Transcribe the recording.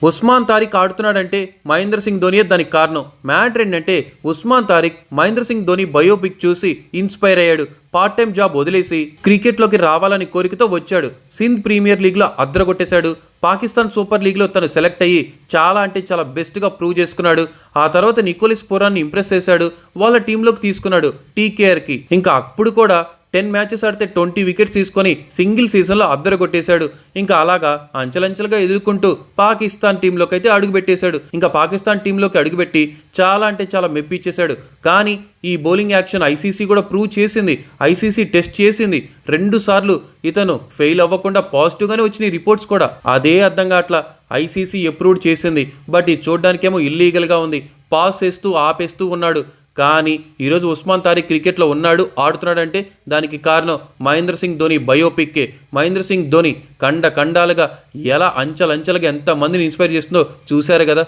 ఉస్మాన్ తారిక్ ఆడుతున్నాడంటే మహేంద్ర సింగ్ ధోనియే దానికి కారణం. మ్యాటర్ ఏంటంటే ఉస్మాన్ తారిక్ మహేంద్ర సింగ్ ధోని బయోపిక్ చూసి ఇన్స్పైర్ అయ్యాడు. పార్ట్ టైం జాబ్ వదిలేసి క్రికెట్లోకి రావాలని కోరికతో వచ్చాడు. సింధ్ ప్రీమియర్ లీగ్లో అద్దరగొట్టేశాడు. పాకిస్తాన్ సూపర్ లీగ్లో తను సెలెక్ట్ అయ్యి చాలా అంటే చాలా బెస్ట్గా ప్రూవ్ చేసుకున్నాడు. ఆ తర్వాత నికోలస్ పూరాన్ని ఇంప్రెస్ చేశాడు. వాళ్ళ టీంలోకి తీసుకున్నాడు టీకేఆర్కి. ఇంకా అప్పుడు కూడా 10 మ్యాచెస్ ఆడితే 20 వికెట్స్ తీసుకొని సింగిల్ సీజన్లో అద్దరగొట్టేశాడు. ఇంకా అలాగా అంచెలంచెలుగా ఎదుర్కొంటూ పాకిస్తాన్ టీంలోకి అయితే అడుగుపెట్టేశాడు. ఇంకా పాకిస్తాన్ టీంలోకి అడుగుపెట్టి చాలా అంటే చాలా మెప్పించేశాడు. కానీ ఈ బౌలింగ్ యాక్షన్ ఐసీసీ కూడా ప్రూవ్ చేసింది. ఐసీసీ టెస్ట్ చేసింది 2 సార్లు. ఇతను ఫెయిల్ అవ్వకుండా పాజిటివ్గానే వచ్చినాయి రిపోర్ట్స్ కూడా. అదే అర్థంగా అట్లా ఐసీసీ అప్రూవ్ చేసింది. బట్ ఇది చూడడానికేమో ఇల్లీగల్గా ఉంది. పాస్ చేస్తూ ఆపేస్తూ ఉన్నాడు. కానీ ఈరోజు ఉస్మాన్ తారిక్ క్రికెట్లో ఉన్నాడు, ఆడుతున్నాడంటే దానికి కారణం మహేంద్ర సింగ్ ధోని బయోపిక్కే. మహేంద్ర సింగ్ ధోని ఖండాలుగా ఎలా అంచెలంచెలుగా ఎంతమందిని ఇన్స్పైర్ చేస్తుందో చూశారు కదా.